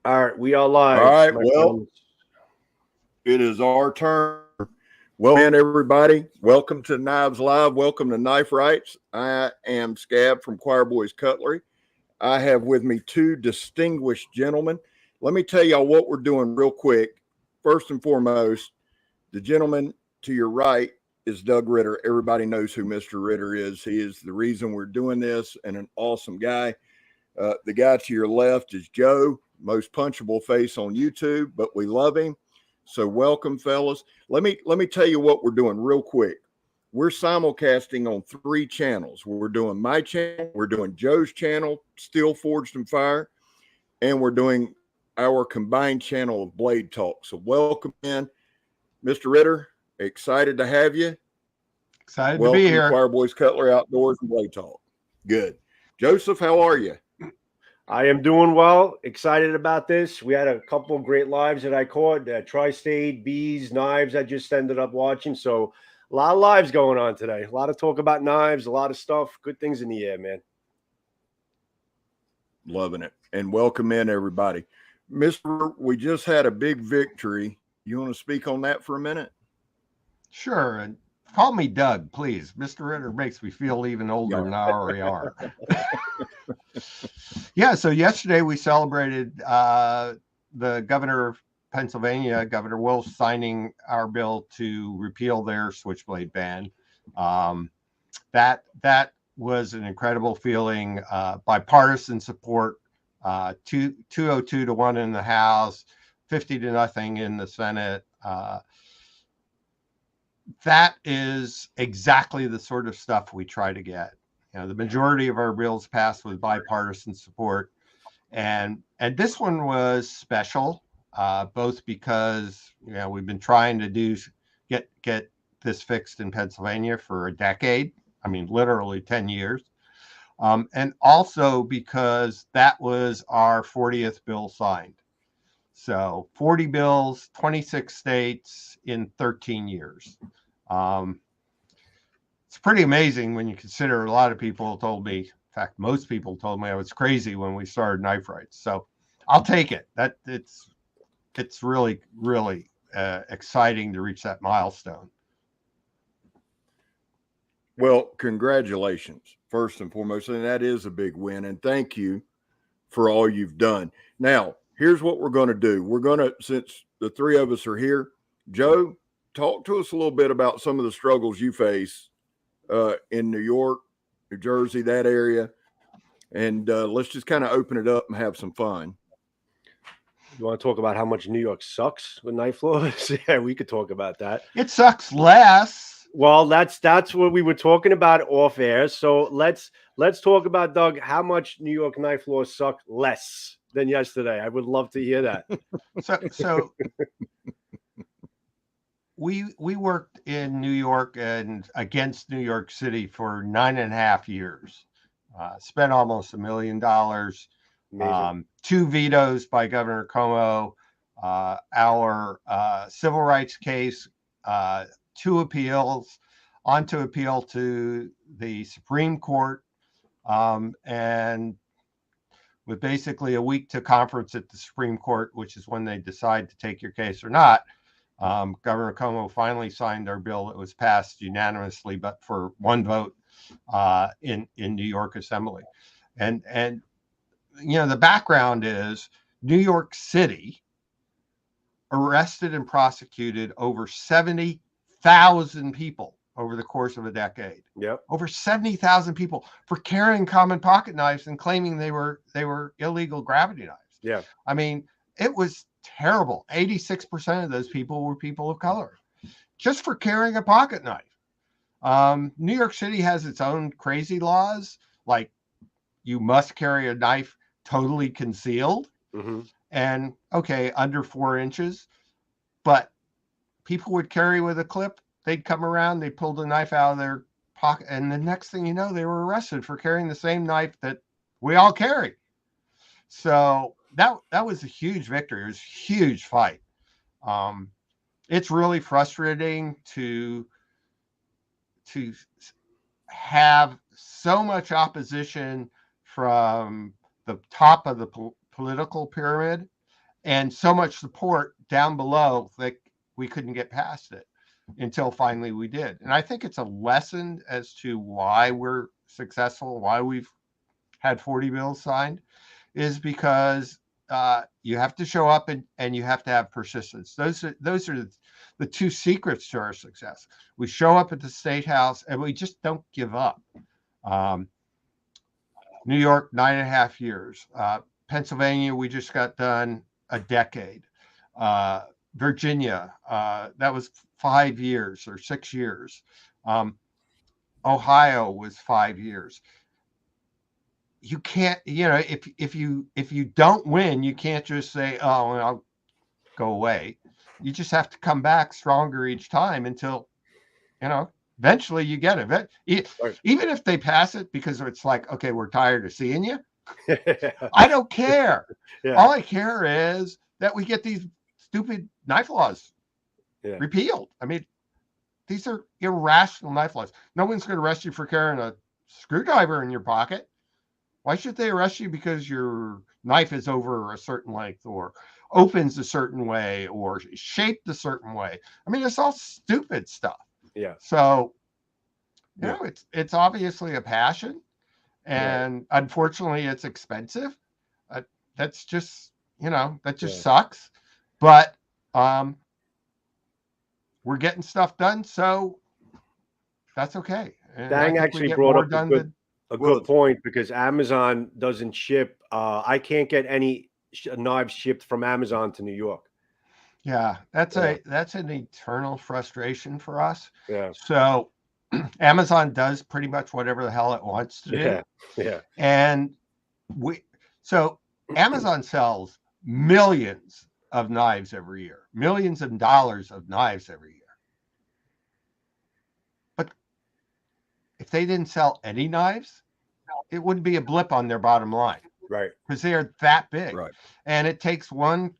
All right, we are All live. right. Well, it is our turn. Well, man, everybody, welcome to Knives Live. Welcome to Knife Rights. I am SCAB from Choir Boys Cutlery. I have with me two distinguished gentlemen. Let me tell y'all what we're doing real quick. First and foremost, the gentleman to your right is Doug Ritter. Everybody knows who Mr. Ritter is. He is the reason we're doing this and an awesome guy. The guy to your left is Joe, most punchable face on YouTube, but we love him. So welcome, fellas. Let me tell you what we're doing real quick. We're simulcasting on 3 channels. We're doing my channel, we're doing Joe's channel, Steel Forged and Fire, and we're doing our combined channel of Blade Talk. So welcome in, Mr. Ritter. Excited to have you. Excited welcome to be here. Choir Boys Cutlery Outdoors and Blade Talk. Good. Joseph, how are you? I am doing well. Excited about this. We had a couple of great lives that I caught. Tri-State, Bees, Knives. I just ended up watching. So a lot of lives going on today. A lot of talk about knives. A lot of stuff. Good things in the air, man. Loving it. And welcome in, everybody. Mr. We just had a big victory. You want to speak on that for a minute? Sure. And call me Doug, please. Mr. Ritter makes me feel even older than I already are. Yeah, so yesterday we celebrated the governor of Pennsylvania, Governor Wolf, signing our bill to repeal their switchblade ban. That was an incredible feeling. Bipartisan support, 202 to 1 in the House, 50-0 in the Senate. That is exactly the sort of stuff we try to get. You know, the majority of our bills passed with bipartisan support, and this one was special, both because we've been trying to get this fixed in Pennsylvania for a decade. I mean, literally 10 years, and also because that was our 40th bill signed. So 40 bills, 26 states in 13 years. It's pretty amazing when you consider a lot of people told me, in fact, most people told me I was crazy when we started Knife Rights. So I'll take it. It's really, really exciting to reach that milestone. Well, congratulations, first and foremost. And that is a big win. And thank you for all you've done. Now, here's what we're going to do. We're going to, since the 3 of us are here, Joe, talk to us a little bit about some of the struggles you face in New York, New Jersey, that area. And let's just kind of open it up and have some fun. You want to talk about how much New York sucks with knife laws? Yeah, we could talk about that. It sucks less. Well, that's what we were talking about off air. So let's talk about, Doug, how much New York knife laws suck less than yesterday. I would love to hear that. So we worked in New York and against New York City for 9.5 years. Spent almost $1 million. 2 vetoes by Governor Cuomo. Our civil rights case, 2 appeals, on to appeal to the Supreme Court, and with basically a week to conference at the Supreme Court, which is when they decide to take your case or not. Governor Cuomo finally signed our bill that was passed unanimously, but for 1 vote in New York Assembly. And the background is New York City arrested and prosecuted over 70,000 people over the course of a decade. Yep. Over 70,000 people for carrying common pocket knives and claiming they were illegal gravity knives. Yeah. I mean, it was terrible. 86% of those people were people of color, just for carrying a pocket knife. New York City has its own crazy laws, like you must carry a knife totally concealed, and under 4 inches. But people would carry with a clip. They'd come around, they pulled a knife out of their pocket, and the next thing you know, they were arrested for carrying the same knife that we all carry. So that was a huge victory. It was a huge fight. It's really frustrating to have so much opposition from the top of the political pyramid, and so much support down below that we couldn't get past it until finally we did. And I think it's a lesson as to why we're successful, why we've had 40 bills signed, is because you have to show up and you have to have persistence. Those are the two secrets to our success. We show up at the State House and we just don't give up. New York, 9.5 years. Pennsylvania, we just got done a decade. Virginia, that was 5 years or 6 years. Ohio was 5 years. You can't, if you don't win, you can't just say, oh, I'll go away. You just have to come back stronger each time until, eventually you get it. Even if they pass it because it's like, okay, we're tired of seeing you. I don't care. Yeah. All I care is that we get these stupid knife laws repealed. I mean, these are irrational knife laws. No one's going to arrest you for carrying a screwdriver in your pocket. Why should they arrest you because your knife is over a certain length or opens a certain way or shaped a certain way? I mean, it's all stupid stuff. Yeah. So, it's obviously a passion, and unfortunately, it's expensive. That's just, that just sucks. But we're getting stuff done, so that's okay. And Dang actually brought up a good point, because Amazon doesn't ship. I can't get any knives shipped from Amazon to New York. Yeah, that's an eternal frustration for us. Yeah. So Amazon does pretty much whatever the hell it wants to do. Yeah. And so Amazon sells millions of knives every year, millions of dollars of knives every year. But if they didn't sell any knives, it wouldn't be a blip on their bottom line. Right. Because they are that big. Right. And it takes one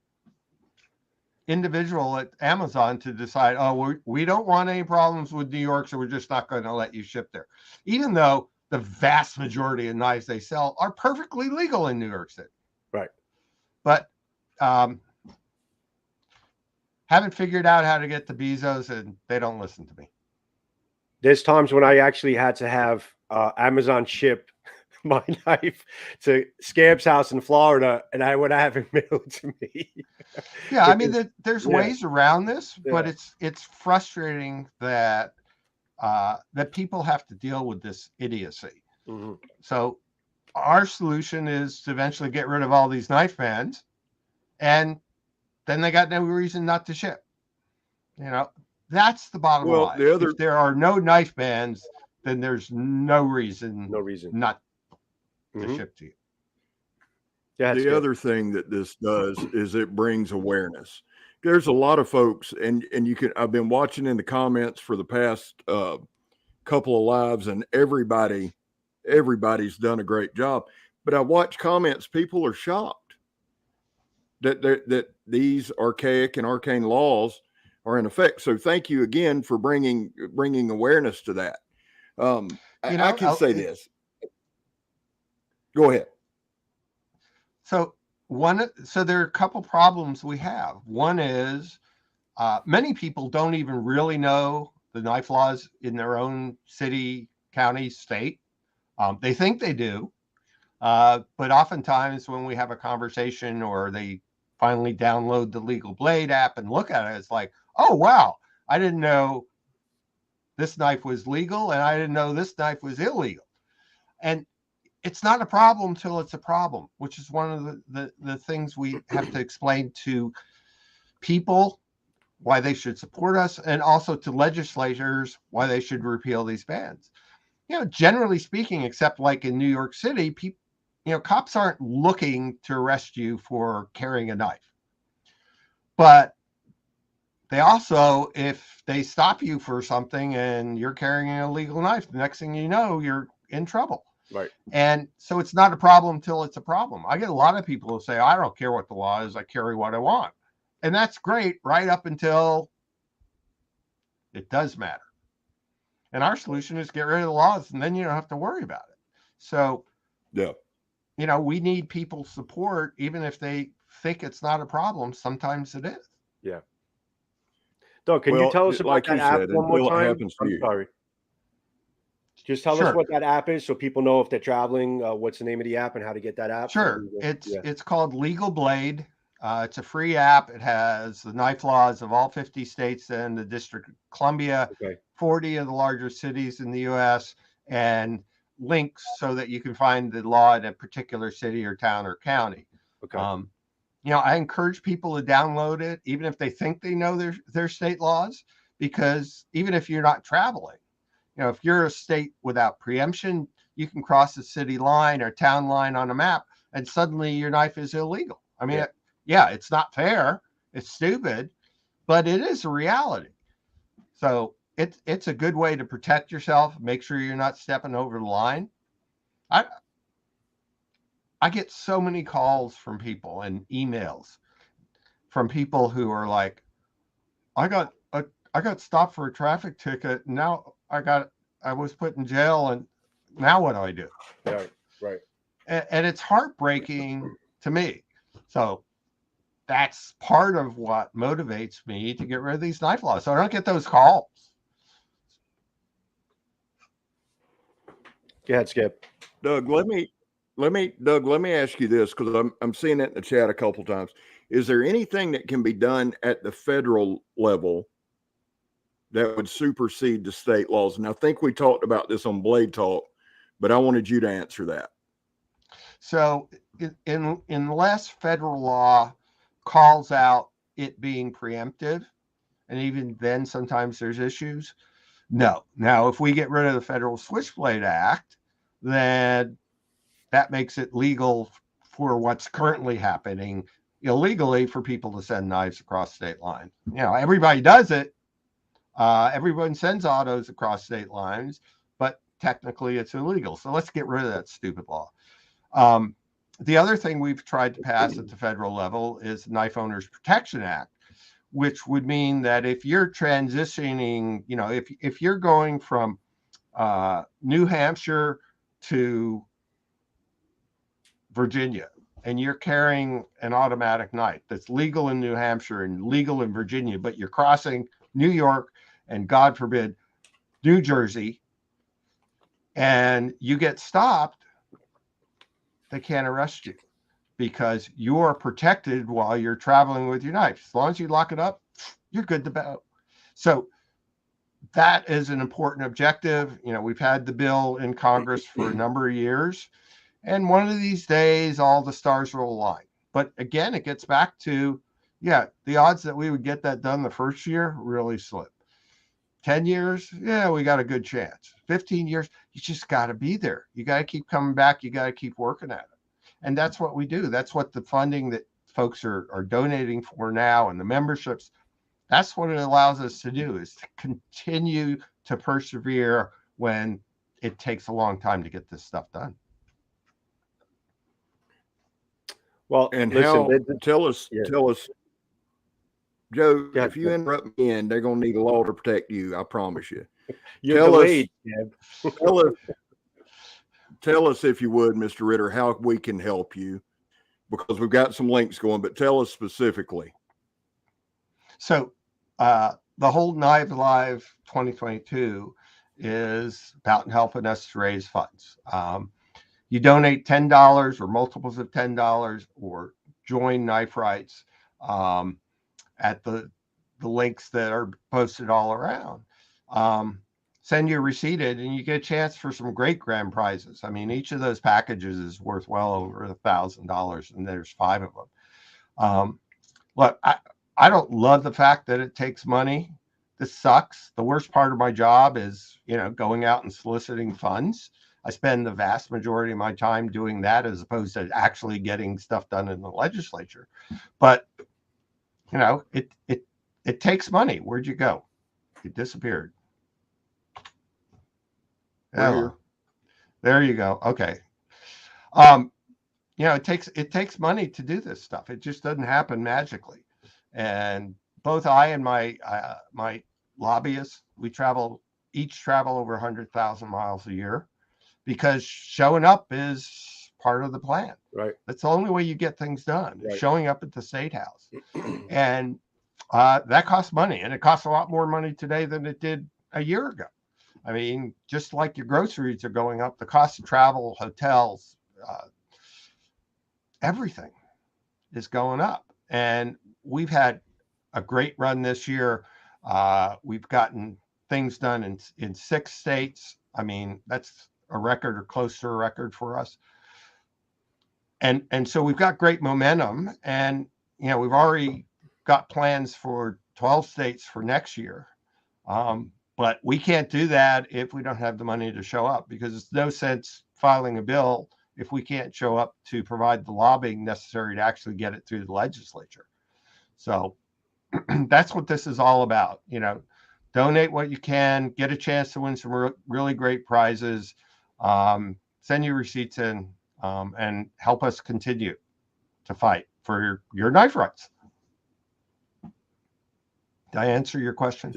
individual at Amazon to decide, oh, we don't want any problems with New York, so we're just not going to let you ship there. Even though the vast majority of knives they sell are perfectly legal in New York City. Right. But haven't figured out how to get to Bezos, and they don't listen to me. There's times when I actually had to have Amazon ship my knife to SCAB's house in Florida, and I would have it mailed to me. Yeah, I mean, there's ways around this, but it's frustrating that that people have to deal with this idiocy. Mm-hmm. So our solution is to eventually get rid of all these knife bans, and then they got no reason not to ship. That's the bottom line. If there are no knife bans, then there's no reason not to ship to you. Yeah, the other thing that this does is it brings awareness. There's a lot of folks, and I've been watching in the comments for the past couple of lives, and everybody's done a great job. But I watch comments, people are shocked that these archaic and arcane laws are in effect. So thank you again for bringing awareness to that. I can say this. Go ahead. So there are a couple problems we have. One is many people don't even really know the knife laws in their own city, county, state. They think they do, but oftentimes when we have a conversation or they finally download the Legal Blade app and look at it, it's like, oh, wow, I didn't know this knife was legal and I didn't know this knife was illegal. And it's not a problem till it's a problem, which is one of the things we have to explain to people why they should support us, and also to legislators why they should repeal these bans. Generally speaking, except like in New York City, cops aren't looking to arrest you for carrying a knife. But they also, if they stop you for something and you're carrying an illegal knife, the next thing you know, you're in trouble. Right. And so it's not a problem till it's a problem. I get a lot of people who say, I don't care what the law is, I carry what I want. And that's great right up until it does matter. And our solution is get rid of the laws, and then you don't have to worry about it. So yeah. we need people's support, even if they think it's not a problem. Sometimes it is. Yeah. Doug, can you Well, tell us about like that you app said, one more until it time? happens to I'm you. sorry. Just tell us Sure. what that app is so people know if they're traveling, what's the name of the app and how to get that app. Sure. Yeah. It's called Legal Blade. It's a free app. It has the knife laws of all 50 states and the District of Columbia, Okay. 40 of the larger cities in the U.S., and links so that you can find the law in a particular city or town or county. Okay. I encourage people to download it, even if they think they know their state laws, because even if you're not traveling, if you're a state without preemption, you can cross a city line or town line on a map, and suddenly your knife is illegal. I mean, yeah, it's not fair, it's stupid, but it is a reality. So it's a good way to protect yourself, make sure you're not stepping over the line. I get so many calls from people and emails from people who are like, I got stopped for a traffic ticket. Now I was put in jail, and now what do I do? Right. And it's heartbreaking to me. So that's part of what motivates me to get rid of these knife laws. So I don't get those calls. Go ahead, Skip. Doug, let me ask you this, because I'm seeing it in the chat a couple times. Is there anything that can be done at the federal level that would supersede the state laws? And I think we talked about this on Blade Talk, but I wanted you to answer that. So unless federal law calls out it being preemptive, and even then sometimes there's issues, no. Now, if we get rid of the Federal Switchblade Act, then that makes it legal for what's currently happening illegally for people to send knives across state lines. Everybody does it. Everyone sends autos across state lines, but technically it's illegal. So let's get rid of that stupid law. The other thing we've tried to pass at the federal level is the Knife Owners Protection Act, which would mean that if you're transitioning, if you're going from New Hampshire to Virginia, and you're carrying an automatic knife that's legal in New Hampshire and legal in Virginia, but you're crossing New York and, God forbid, New Jersey, and you get stopped, they can't arrest you because you're protected while you're traveling with your knife. As long as you lock it up, you're good to go. So that is an important objective. We've had the bill in Congress for a number of years, and one of these days, all the stars will align. But again, it gets back to, the odds that we would get that done the first year really slim. 10 years, we got a good chance. 15 years, you just got to be there. You got to keep coming back. You got to keep working at it. And that's what we do. That's what the funding that folks are donating for now, and the memberships, that's what it allows us to do, is to continue to persevere when it takes a long time to get this stuff done. Well, And listen, tell us, Joe, Yeah, if you interrupt me, they're going to need a law to protect you. I promise you. you're Tell delayed. Tell us, if you would, Mr. Ritter, how we can help you, because we've got some links going, but tell us specifically. So the whole Knives Live 2022 is about helping us to raise funds. You donate $10 or multiples of $10 or join Knife Rights at the links that are posted all around. Send your receipt in, and you get a chance for some great grand prizes. I mean, each of those packages is worth well over $1,000, and there's 5 of them. Look, I don't love the fact that it takes money. This sucks. The worst part of my job is, going out and soliciting funds. I spend the vast majority of my time doing that as opposed to actually getting stuff done in the legislature. But, it takes money. Where'd you go? You disappeared. Hello. There you go. Okay. It takes money to do this stuff. It just doesn't happen magically. And both I and my lobbyists, we each travel over 100,000 miles a year, because showing up is part of the plan. Right. That's the only way you get things done, Right. showing up at the State House. And that costs money, and it costs a lot more money today than it did a year ago. I mean, just like your groceries are going up, the cost of travel, hotels, everything is going up. And we've had a great run this year. We've gotten things done in 6 states. I mean, that's a record or close to a record for us. And so we've got great momentum, and we've already got plans for 12 states for next year. But we can't do that if we don't have the money to show up, because it's no sense filing a bill if we can't show up to provide the lobbying necessary to actually get it through the legislature. So that's what this is all about. Donate what you can, get a chance to win some really great prizes, send your receipts in, and help us continue to fight for your knife rights. Did I answer your question?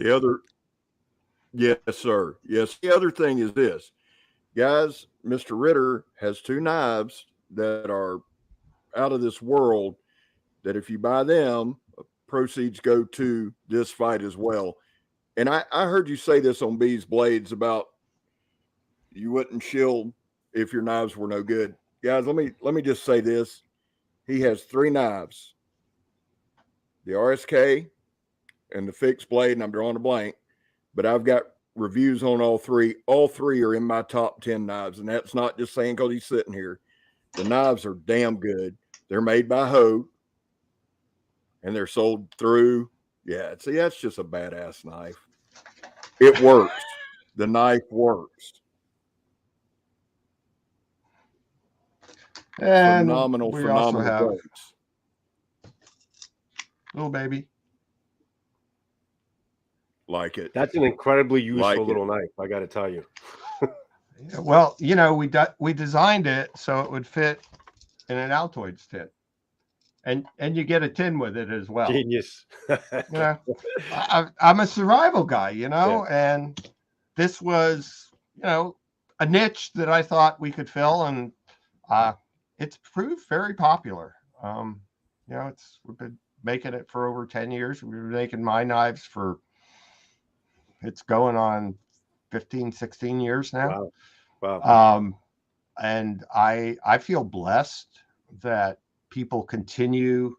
Yes, sir. Yes. The other thing is this, guys, Mr. Ritter has 2 knives that are out of this world, that if you buy them, proceeds go to this fight as well. And I heard you say this on B's Blades about you wouldn't shield if your knives were no good. Guys, let me just say this. He has 3 knives, the RSK and the fixed blade, and I'm drawing a blank, but I've got reviews on all 3. All 3 are in my top 10 knives, and that's not just saying because he's sitting here. The knives are damn good. They're made by Hogue, and they're sold through. Yeah, see, that's just a badass knife. It works. The knife works. And Phenomenal we also have blades. Little baby. Like it. That's an incredibly useful Like little knife, I got to tell you. Well, we designed it so it would fit in an Altoids tin, and you get a tin with it as well. Genius. I'm a survival guy, and this was, a niche that I thought we could fill, and it's proved very popular. We've been making it for over 10 years. We've been making my knives for, it's going on 15, 16 years now. Wow. And I feel blessed that people continue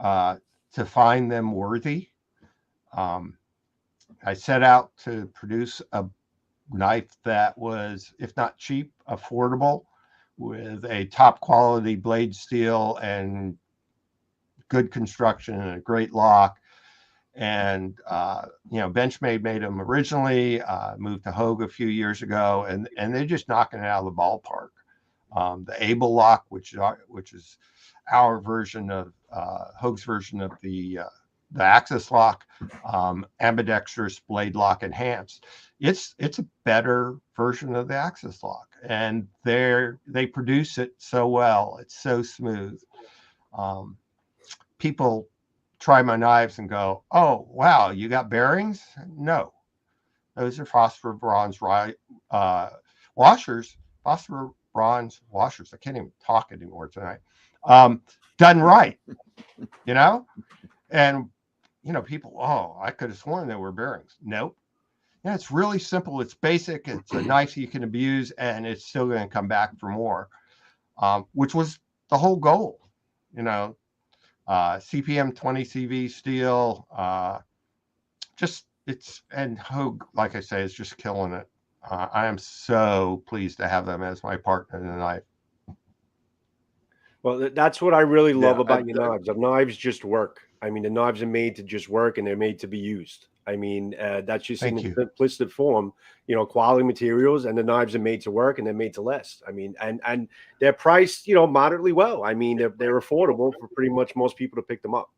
to find them worthy. I set out to produce a knife that was, if not cheap, affordable, with a top quality blade steel and good construction and a great lock. And Benchmade made them originally, moved to Hogue a few years ago, and they're just knocking it out of the ballpark. The Able lock, which is our version of Hogue's version of the Axis lock, ambidextrous blade lock enhanced. It's a better version of the Axis lock, and they produce it so well. It's so smooth. People try my knives and go, "Oh, wow, you got bearings?" No, those are phosphor bronze washers. Phosphor bronze washers. I can't even talk anymore tonight. Done right, and people. Oh, I could have sworn they were bearings. Nope. Yeah, it's really simple. It's basic. It's a knife you can abuse, and it's still going to come back for more, which was the whole goal. CPM 20 CV steel, and Hogue, like I say, is just killing it. I am so pleased to have them as my partner in the knife. Well, that's what I really love about your knives. The knives just work. I mean, the knives are made to just work, and they're made to be used. I mean, that's just in the simplistic form, quality materials, and the knives are made to work, and they're made to last. I mean, and they're priced, moderately well. I mean, they're affordable for pretty much most people to pick them up.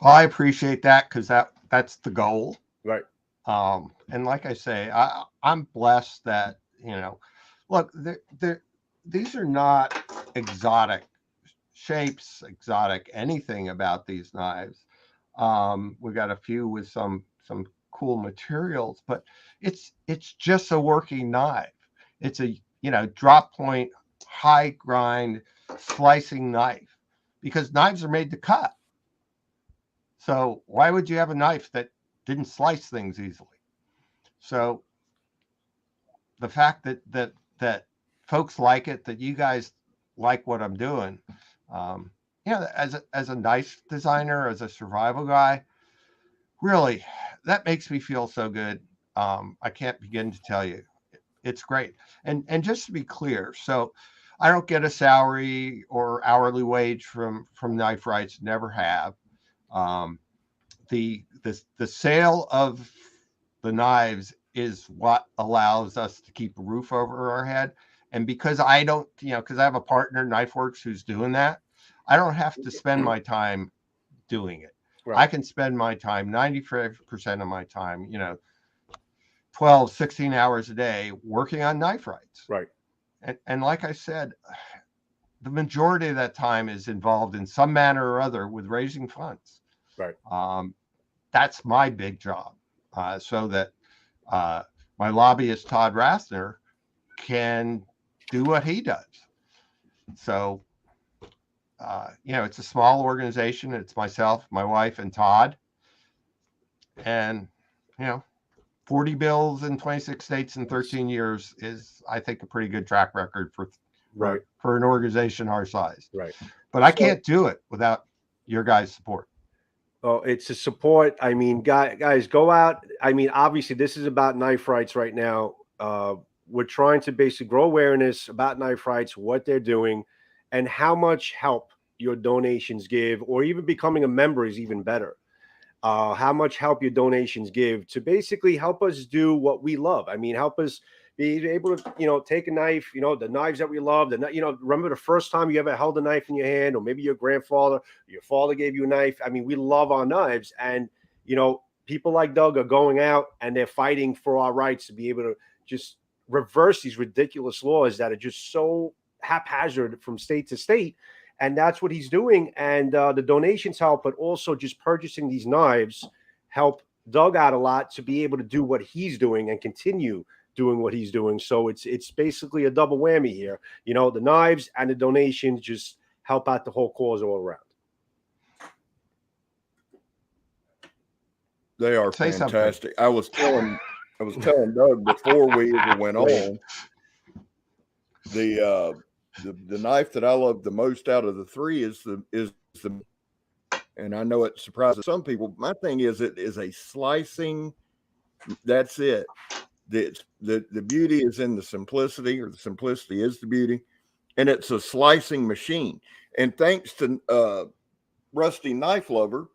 Well, I appreciate that, because that's the goal. Right. And like I say, I'm blessed that, look, these are not exotic shapes, exotic anything about these knives. We got a few with some cool materials, but it's just a working knife. It's a drop point high grind slicing knife, because knives are made to cut. So why would you have a knife that didn't slice things easily? So the fact that folks like it, that you guys like what I'm doing, as a knife designer, as a survival guy, really, that makes me feel so good. I can't begin to tell you. It's great. And just to be clear, so I don't get a salary or hourly wage from Knife Rights, never have. The sale of the knives is what allows us to keep a roof over our head. And because I don't, because I have a partner, Knife Works, who's doing that, I don't have to spend my time doing it. Right. I can spend my time, 95% of my time, 12, 16 hours a day working on Knife Rights. Right. And like I said, the majority of that time is involved in some manner or other with raising funds. Right. That's my big job, so that my lobbyist, Todd Rathner, can do what he does. So, it's a small organization. It's myself, my wife, and Todd. And, 40 bills in 26 states in 13 years is, I think, a pretty good track record for an organization our size. Right. But I can't do it without your guys' support. Oh, it's a support. I mean, guys, go out. I mean, obviously, this is about Knife Rights right now. We're trying to basically grow awareness about Knife Rights, what they're doing, and how much help your donations give, or even becoming a member is even better. How much help your donations give to basically help us do what we love. I mean, help us be able to, take a knife, the knives that we love, remember the first time you ever held a knife in your hand, or maybe your grandfather, your father gave you a knife. I mean, we love our knives, and, people like Doug are going out and they're fighting for our rights to be able to just reverse these ridiculous laws that are just so haphazard from state to state. And that's what he's doing. And the donations help, but also just purchasing these knives help Doug out a lot to be able to do what he's doing and continue doing what he's doing. So it's basically a double whammy here. The knives and the donations just help out the whole cause all around. They are fantastic. I was telling Doug before we even went on, the knife that I love the most out of the three is the, and I know it surprises some people. My thing is, it is a slicing. That's it. The beauty is in the simplicity, or the simplicity is the beauty, and it's a slicing machine. And thanks to Rusty Knife Lover,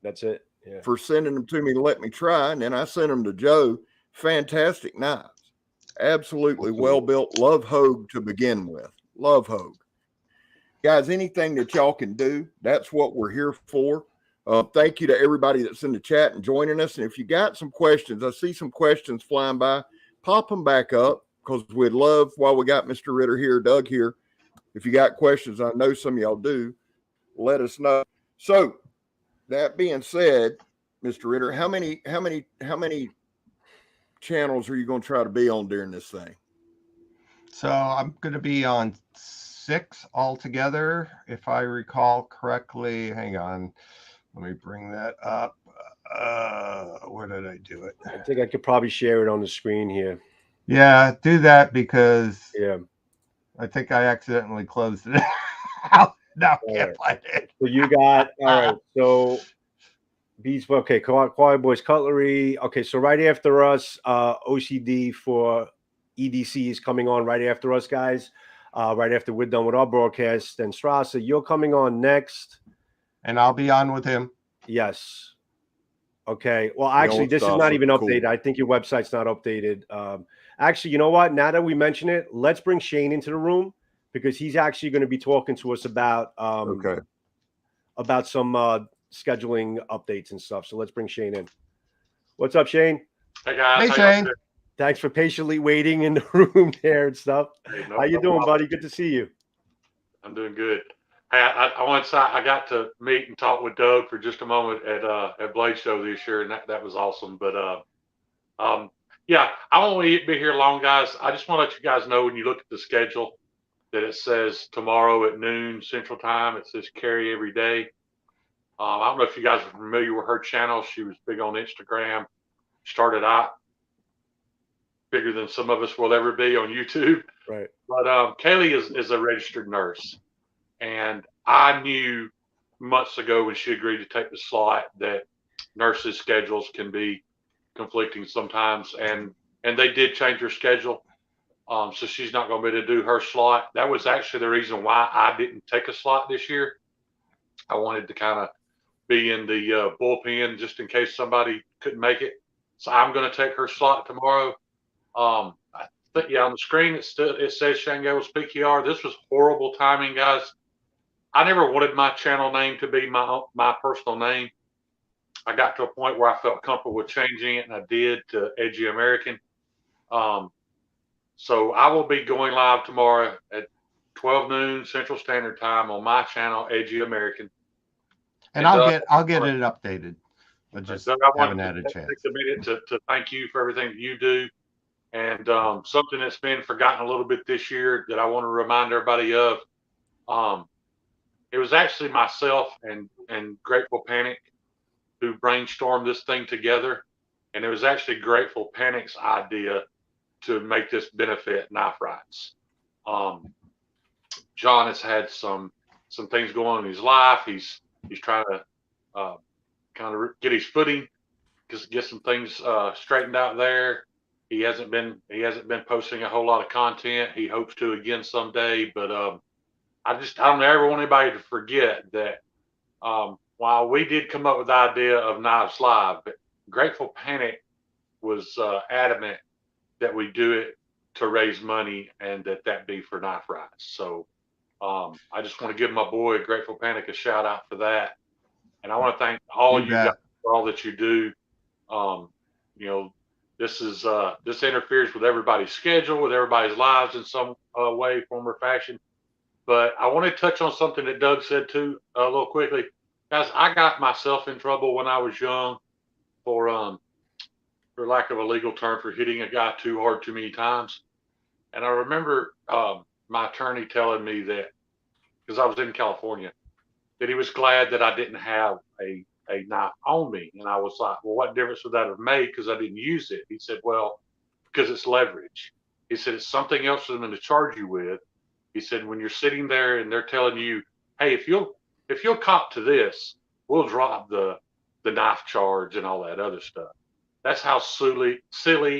that's it. Yeah. For sending them to me to let me try, and then I sent them to Joe. Fantastic knives, absolutely well built. Love Hogue to begin with. Love Hogue, guys. Anything that y'all can do, that's what we're here for. Thank you to everybody that's in the chat and joining us. And if you got some questions, I see some questions flying by, pop them back up, because we'd love, while we got Mr. Ritter here, Doug here, if you got questions, I know some of y'all do, let us know. So that being said, Mr. Ritter, how many channels are you going to try to be on during this thing? So I'm going to be on 6 altogether, if I recall correctly. Hang on. Let me bring that up. Where did I do it? I think I could probably share it on the screen here. Yeah, do that, because I think I accidentally closed it out. Now I can't find it. So you got, all right. So Beats, okay, Choir Boys Cutlery. Okay, so right after us, OCD for EDC is coming on right after us, guys. Right after we're done with our broadcast. Then Strasser, you're coming on next. And I'll be on with him. Yes. Okay. Well, actually, this is not even updated. I think your website's not updated. Actually, you know what? Now that we mention it, let's bring Shane into the room, because he's actually going to be talking to us about some scheduling updates and stuff. So let's bring Shane in. What's up, Shane? Hey guys. Hey, Shane. Thanks for patiently waiting in the room there and stuff. Hey, How you doing, buddy? Good to see you. I'm doing good. Hey, I want to say I got to meet and talk with Doug for just a moment at Blade Show this year, and that was awesome. But yeah, I won't be here long, guys. I just want to let you guys know, when you look at the schedule, that it says tomorrow at noon Central Time. It says carry every day. I don't know if you guys are familiar with her channel. She was big on Instagram. Started out bigger than some of us will ever be on YouTube. Right. But Kaylee is a registered nurse, and I knew months ago when she agreed to take the slot that nurses' schedules can be conflicting sometimes, and they did change her schedule. So she's not going to be able to do her slot. That was actually the reason why I didn't take a slot this year. I wanted to kind of be in the bullpen just in case somebody couldn't make it. So I'm going to take her slot tomorrow. I think, yeah, on the screen it says Shango's PQR. This was horrible timing, guys. I never wanted my channel name to be my personal name. I got to a point where I felt comfortable with changing it, and I did to Edgy American. So I will be going live tomorrow at 12 noon Central Standard Time on my channel, Edgy American. And I'll get it updated. I just haven't had a chance. Take a minute to thank you for everything that you do. And something that's been forgotten a little bit this year that I want to remind everybody of. It was actually myself and Grateful Panic who brainstormed this thing together. And it was actually Grateful Panic's idea to make this benefit knife rights. John has had some things going on in his life. He's trying to kind of get his footing, just get some things straightened out there. He hasn't been posting a whole lot of content. He hopes to again someday, but I don't ever want anybody to forget that while we did come up with the idea of Knives Live, but Grateful Panic was adamant that we do it to raise money and that be for knife rights. So I just want to give my boy Grateful Panic a shout out for that, and I want to thank all you guys for all that you do. You know, this interferes with everybody's schedule, with everybody's lives in some way, form, or fashion. But I want to touch on something that Doug said too, a little quickly. Guys, I got myself in trouble when I was young for lack of a legal term, for hitting a guy too hard too many times. And I remember my attorney telling me that, because I was in California, that he was glad that I didn't have a knife on me. And I was like, well, what difference would that have made? Because I didn't use it. He said, well, because it's leverage. He said, it's something else for them to charge you with. He said, when you're sitting there and they're telling you, hey, if you'll cop to this, we'll drop the knife charge and all that other stuff. That's how silly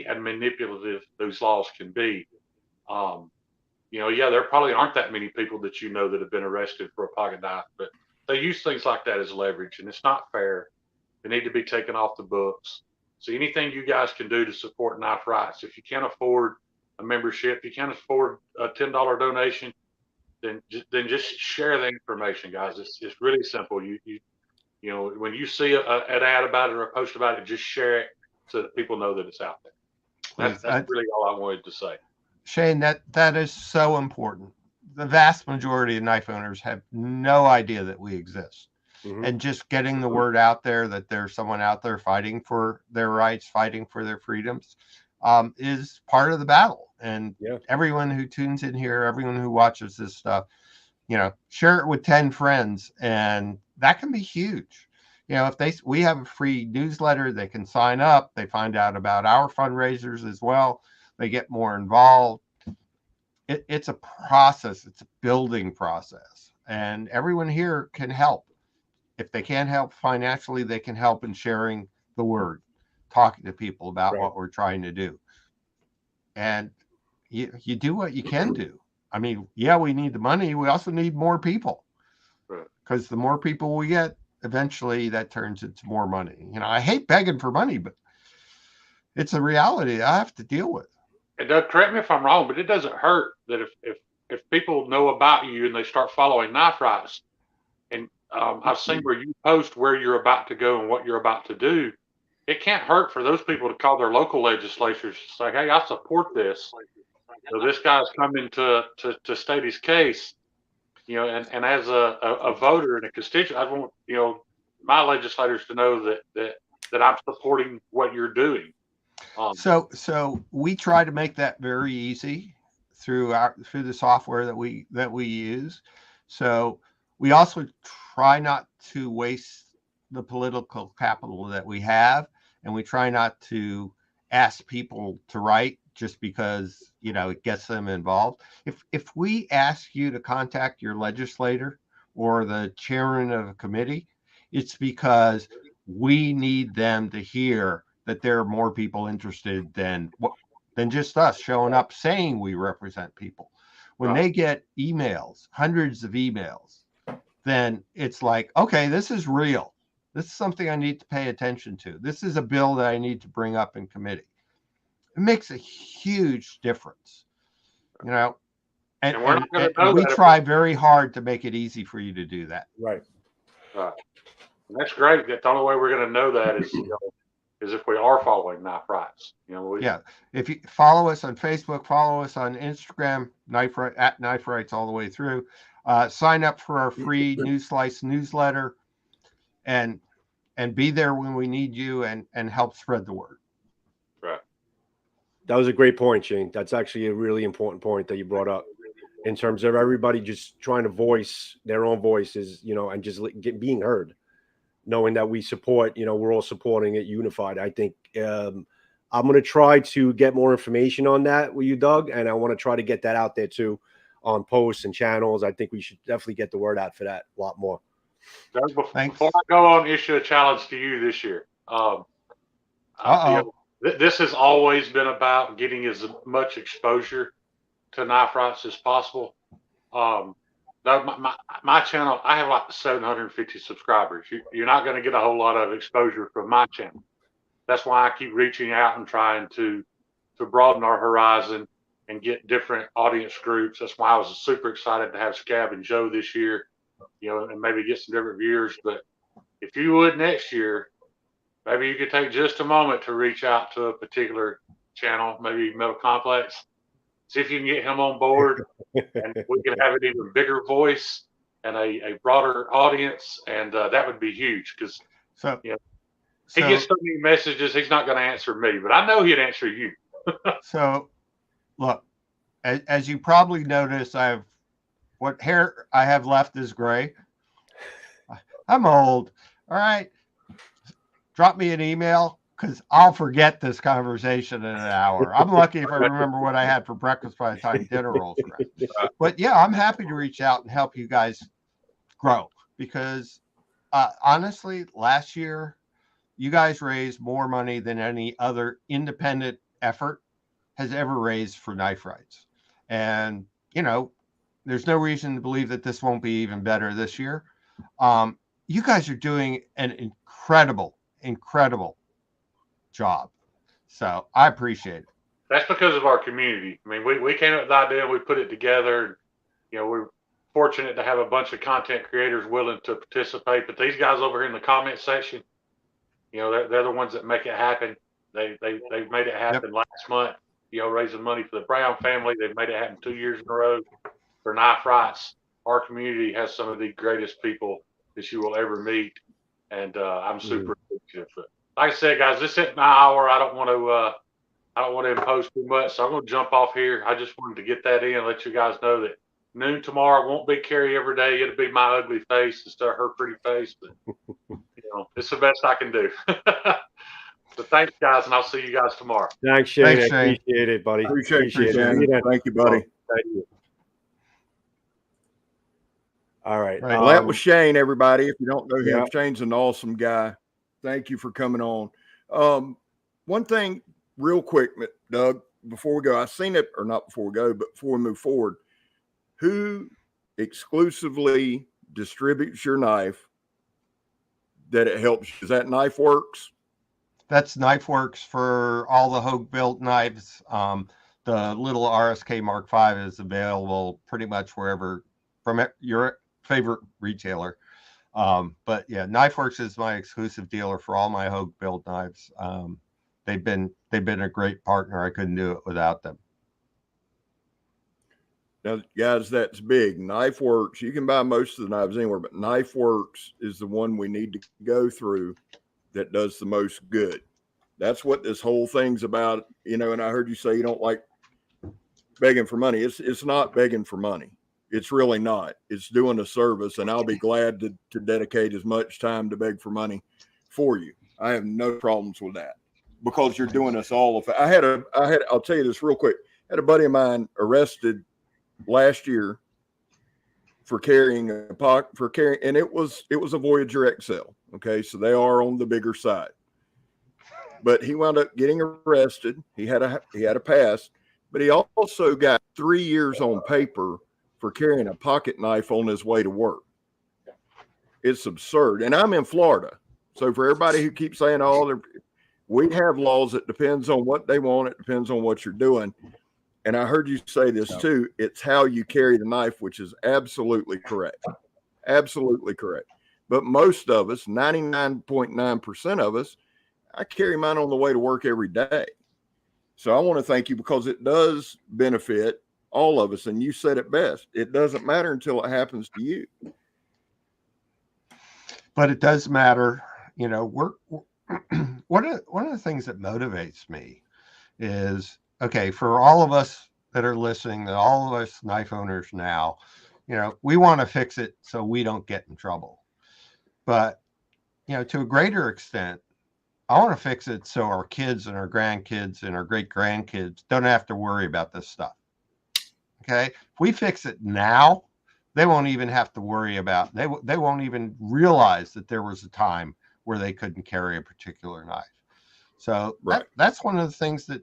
and manipulative those laws can be. You know, yeah, there probably aren't that many people that you know that have been arrested for a pocket knife, but they use things like that as leverage, and it's not fair. They need to be taken off the books. So anything you guys can do to support knife rights, if you can't afford a membership, you can't afford a $10 donation, then just share the information, guys. It's really simple. You know, when you see an ad about it or a post about it, just share it so that people know that it's out there. That's really all I wanted to say. Shane, that is so important. The vast majority of knife owners have no idea that we exist. Mm-hmm. And just getting the word out there that there's someone out there fighting for their rights, fighting for their freedoms, is part of the battle. And everyone who tunes in here, everyone who watches this stuff, you know, share it with 10 friends, and that can be huge. You know, if we have a free newsletter, they can sign up. They find out about our fundraisers as well. They get more involved. It's a process. It's a building process. And everyone here can help. If they can't help financially, they can help in sharing the word, talking to people about what we're trying to do. And you do what you can do. I mean, yeah, we need the money. We also need more people. Because the more people we get, eventually that turns into more money. You know, I hate begging for money, but it's a reality I have to deal with. And Doug, correct me if I'm wrong, but it doesn't hurt that if people know about you and they start following Knife Rights, and I've seen where you post where you're about to go and what you're about to do, it can't hurt for those people to call their local legislatures and say, hey, I support this. So this guy's coming to state his case, you know, and as a voter and a constituent, I want, you know, my legislators to know that I'm supporting what you're doing. So we try to make that very easy through the software that we use. So we also try not to waste the political capital that we have, and we try not to ask people to write just because, you know, it gets them involved. If we ask you to contact your legislator or the chairman of a committee, it's because we need them to hear that there are more people interested than just us showing up saying we represent people. When they get emails, hundreds of emails, then it's like, okay, this is real. This is something I need to pay attention to. This is a bill that I need to bring up in committee. It makes a huge difference, you know, and we try very hard to make it easy for you to do that. Right. And that's great. That the only way we're going to know that is, you know, is if we are following Knife Rights. You know, yeah. If you follow us on Facebook, follow us on Instagram, at Knife Rights all the way through. Sign up for our free News Slice newsletter, and be there when we need you, and help spread the word. Right. That was a great point, Shane. That's actually a really important point that you brought up in terms of everybody just trying to voice their own voices, you know, and just being heard, knowing that we support, you know, we're all supporting it unified. I think I'm going to try to get more information on that with you, Doug, and I want to try to get that out there too on posts and channels. I think we should definitely get the word out for that a lot more. Doug, before I go on, issue a challenge to you this year. You know, this has always been about getting as much exposure to Knife Rights as possible. Doug, my channel, I have like 750 subscribers. You're not going to get a whole lot of exposure from my channel. That's why I keep reaching out and trying to broaden our horizon and get different audience groups. That's why I was super excited to have SCAB and Joe this year, you know, and maybe get some different viewers. But if you would next year, maybe you could take just a moment to reach out to a particular channel, maybe Metal Complex, see if you can get him on board, and we can have an even bigger voice and a broader audience, and that would be huge, because you know, he gets so many messages, he's not going to answer me, but I know he'd answer you. So, look, as you probably noticed, what hair I have left is gray. I'm old. All right. Drop me an email, because I'll forget this conversation in an hour. I'm lucky if I remember what I had for breakfast by the time dinner rolls around. But yeah, I'm happy to reach out and help you guys grow, because honestly, last year, you guys raised more money than any other independent effort has ever raised for Knife Rights. And, you know, there's no reason to believe that this won't be even better this year. You guys are doing an incredible job. So I appreciate it. That's because of our community. I mean, we came up with the idea, we put it together. You know, we're fortunate to have a bunch of content creators willing to participate. But these guys over here in the comment section, you know, they're the ones that make it happen. They've made it happen last month, you know, raising money for the Brown family. They've made it happen 2 years in a row for Knife Rights. Our community has some of the greatest people that you will ever meet, and I'm super appreciative. Like I said, guys, this isn't my hour. I don't want to impose too much, so I'm going to jump off here. I just wanted to get that in and let you guys know that noon tomorrow won't be Carrie every day. It'll be my ugly face instead of her pretty face, but you know, it's the best I can do. So thanks, guys, and I'll see you guys tomorrow. Thanks, Shane. I appreciate it, buddy. Appreciate it. Thank you, buddy. Thank you. All right. Well, that was Shane, everybody. If you don't know him, Shane's an awesome guy. Thank you for coming on. One thing real quick, Doug, before we go, I seen it, or not before we go, but before we move forward, who exclusively distributes your knife that it helps? Is that Knife Works? That's Knife Works for all the Hogue built knives. The little RSK Mark V is available pretty much wherever, from your favorite retailer. But yeah, Knife Works is my exclusive dealer for all my Hogue built knives. They've been a great partner. I couldn't do it without them. Now, guys, that's big. Knife Works, you can buy most of the knives anywhere, but Knife Works is the one we need to go through that does the most good. That's what this whole thing's about, you know. And I heard you say you don't like begging for money. It's not begging for money. It's really not. It's doing a service, and I'll be glad to dedicate as much time to beg for money for you. I have no problems with that because you're doing us all. I'll tell you this real quick. I had a buddy of mine arrested last year for carrying and it was a Voyager XL. Okay, so they are on the bigger side. But he wound up getting arrested. He had a pass, but he also got 3 years on paper for carrying a pocket knife on his way to work. It's absurd. And I'm in Florida. So for everybody who keeps saying, we have laws. It depends on what they want. It depends on what you're doing. And I heard you say this too. It's how you carry the knife, which is absolutely correct. Absolutely correct. But most of us, 99.9% of us, I carry mine on the way to work every day. So I want to thank you because it does benefit all of us. And you said it best. It doesn't matter until it happens to you. But it does matter. You know, one of the things that motivates me is, okay, for all of us that are listening, all of us knife owners now, you know, we want to fix it so we don't get in trouble. But, you know, to a greater extent, I want to fix it so our kids and our grandkids and our great grandkids don't have to worry about this stuff. Okay. If we fix it now, they won't even have to worry about, they won't even realize that there was a time where they couldn't carry a particular knife. So that's one of the things that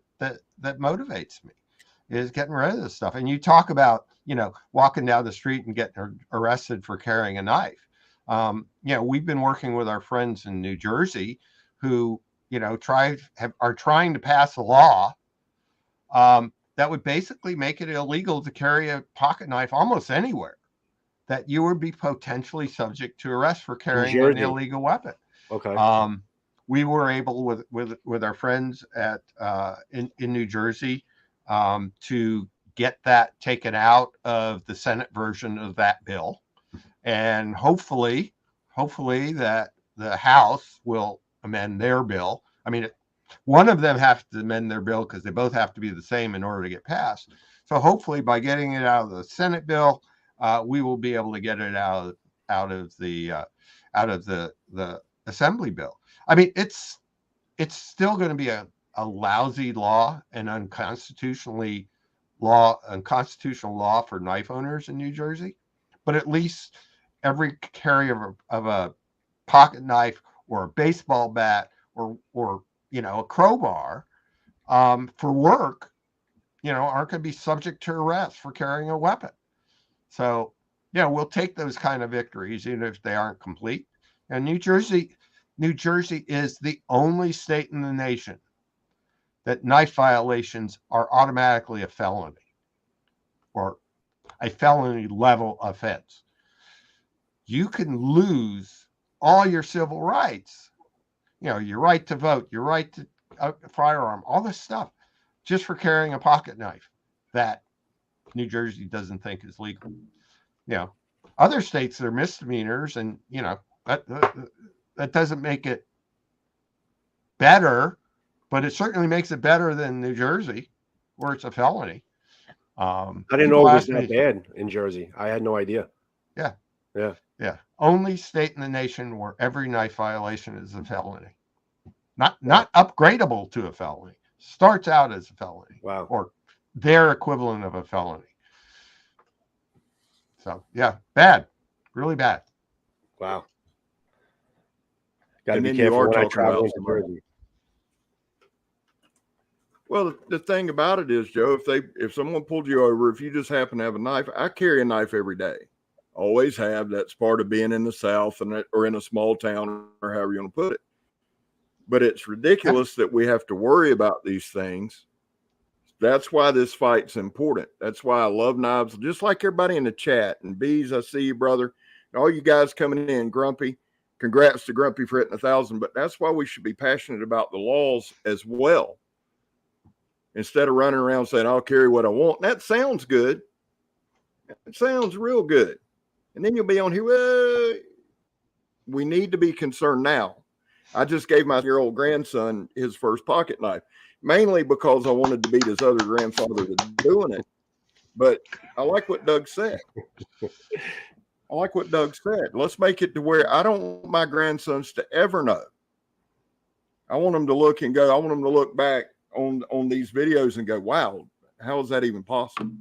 motivates me, is getting rid of this stuff. And you talk about, you know, walking down the street and getting arrested for carrying a knife. You know, we've been working with our friends in New Jersey who, you know, are trying to pass a law that would basically make it illegal to carry a pocket knife almost anywhere, that you would be potentially subject to arrest for carrying an illegal weapon. Okay. We were able with our friends at in New Jersey to get that taken out of the Senate version of that bill, and hopefully that the House will amend their bill. I mean, one of them has to amend their bill because they both have to be the same in order to get passed. So hopefully, by getting it out of the Senate bill, we will be able to get it out of the Assembly bill. I mean, it's still going to be a lousy law and unconstitutional law for knife owners in New Jersey, but at least every carrier of a pocket knife or a baseball bat or you know, a crowbar for work, you know, aren't going to be subject to arrest for carrying a weapon. So, yeah, we'll take those kind of victories, even if they aren't complete. And New Jersey is the only state in the nation that knife violations are automatically a felony or a felony level offense. You can lose all your civil rights, you know, your right to vote, your right to firearm, all this stuff, just for carrying a pocket knife that New Jersey doesn't think is legal. You know, other states, they're misdemeanors, and, you know, that doesn't make it better, but it certainly makes it better than New Jersey, where it's a felony. I didn't know it was that bad in Jersey. I had no idea. Yeah. Yeah. Yeah. Only state in the nation where every knife violation is a felony. Not upgradable to a felony. Starts out as a felony. Wow. Or their equivalent of a felony. So, yeah, bad. Really bad. Wow. Got to be careful when I travel into Jersey. Well, the thing about it is, Joe, if someone pulled you over, if you just happen to have a knife, I carry a knife every day. Always have. That's part of being in the South or in a small town, or however you want to put it. But it's ridiculous that we have to worry about these things. That's why this fight's important. That's why I love knives, just like everybody in the chat. And Bees, I see you, brother. And all you guys coming in, Grumpy. Congrats to Grumpy for hitting 1,000. But that's why we should be passionate about the laws as well. Instead of running around saying, I'll carry what I want. That sounds good. It sounds real good. And then you'll be on here. We need to be concerned now. I just gave my year-old grandson his first pocket knife, mainly because I wanted to beat his other grandfather to doing it. But I like what Doug said. Let's make it to where I don't want my grandsons to ever know. I want them to look and go, I want them to look back on these videos and go, wow, how is that even possible?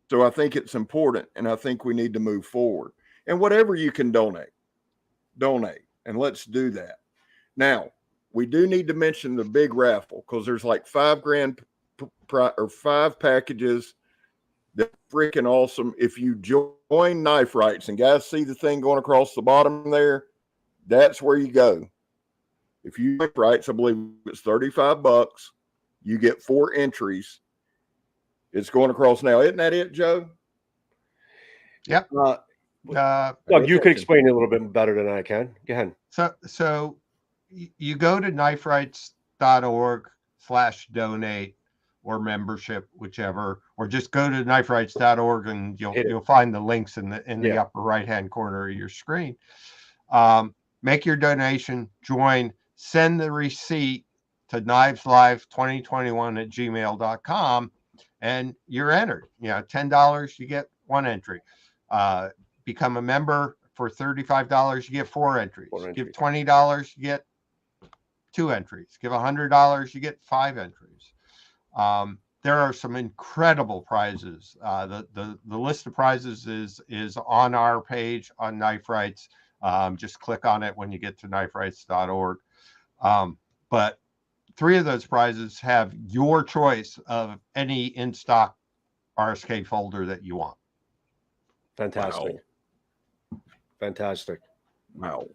So I think it's important, and I think we need to move forward. And whatever you can donate, and let's do that. Now, we do need to mention the big raffle, because there's like $5,000 or 5 packages. They're freaking awesome. If you join Knife Rights, and guys see the thing going across the bottom there, that's where you go. If you Knife Rights, I believe it's $35. You get 4 entries. It's going across now. Isn't that it, Joe? Yep. Doug, you could explain it a little bit better than I can. Go ahead. So you go to kniferights.org/donate or membership, whichever, or just go to kniferights.org and you'll find the links in the upper right-hand corner of your screen. Make your donation, join, send the receipt to kniveslive2021@gmail.com, and you're entered. $10, you get 1 entry. Become a member for $35, you get 4 entries. Give $20, you get 2 entries. Give $100, you get 5 entries. There are some incredible prizes. The list of prizes is on our page on Knife Rights. Just click on it when you get to kniferights.org. But 3 of those prizes have your choice of any in-stock RSK folder that you want. Fantastic. Wow. Fantastic. Wow.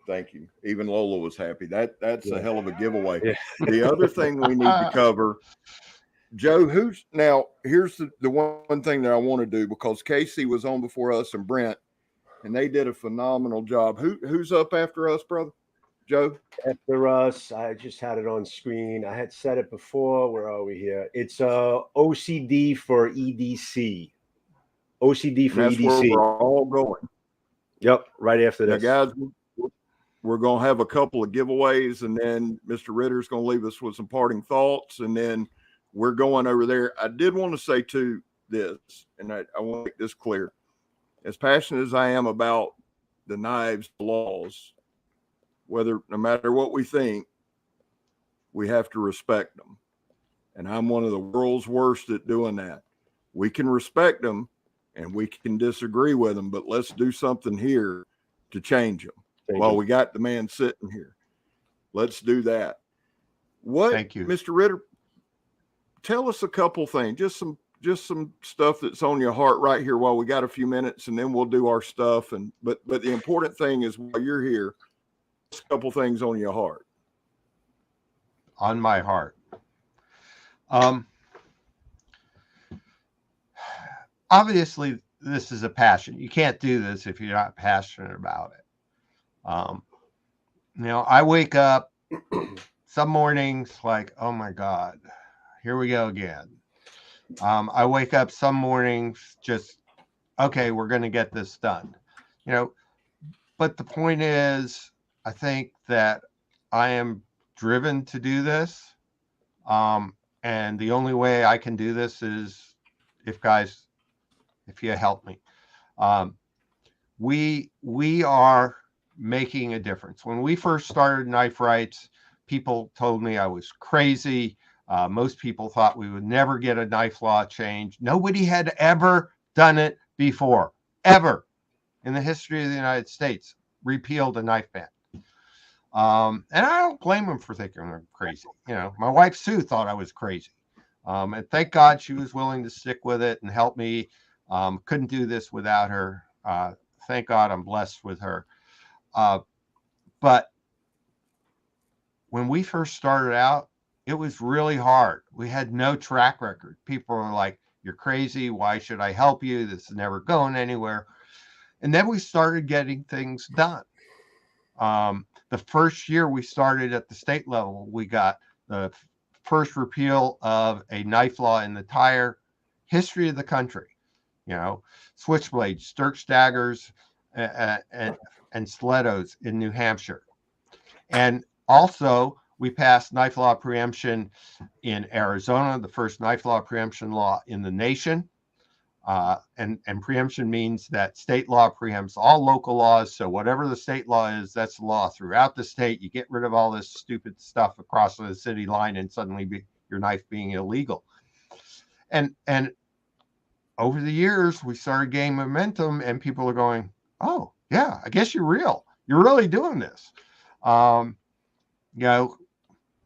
Thank you. Even Lola was happy. That's a hell of a giveaway. Yeah. The other thing we need to cover, Joe, here's the one thing that I want to do, because Casey was on before us and Brent, and they did a phenomenal job. Who's up after us, brother? Joe? After us, I just had it on screen. I had said it before. Where are we here? It's OCD for EDC. OCD for That's EDC. where we're all going. Yep, right after this. Now, guys, we're going to have a couple of giveaways, and then Mr. Ritter's going to leave us with some parting thoughts, and then we're going over there. I did want to say, too, this, and I want to make this clear. As passionate as I am about the knives laws, no matter what we think, we have to respect them. And I'm one of the world's worst at doing that. We can respect them and we can disagree with them, but let's do something here to change them. While we got the man sitting here, let's do that. Thank you, Mr. Ritter, tell us a couple things, just some stuff that's on your heart right here while we got a few minutes, and then we'll do our stuff. But the important thing is, while you're here, a couple things on your heart. On my heart. Obviously, this is a passion. You can't do this if you're not passionate about it. I wake up some mornings like, oh my God, here we go again. I wake up some mornings just, okay, we're going to get this done. But the point is, I think that I am driven to do this. And the only way I can do this is if you help me. We are making a difference. When we first started Knife Rights, people told me I was crazy. Most people thought we would never get a knife law change. Nobody had ever done it before, ever in the history of the United States, repealed a knife ban. And I don't blame them for thinking I'm crazy. My wife Sue thought I was crazy. And thank God she was willing to stick with it and help me. Couldn't do this without her. Thank God I'm blessed with her. But when we first started out, it was really hard. We had no track record. People were like, you're crazy. Why should I help you? This is never going anywhere. And then we started getting things done. The first year we started at the state level, we got the first repeal of a knife law in the entire history of the country. Switchblades, Sturch daggers, and stilettos in New Hampshire. And also, We passed knife law preemption in Arizona, the first knife law preemption law in the nation. And preemption means that state law preempts all local laws. So whatever the state law is, that's the law throughout the state. You get rid of all this stupid stuff across the city line and suddenly your knife being illegal. And over the years, we started gaining momentum and people are going, oh, yeah, I guess you're real. You're really doing this. You know,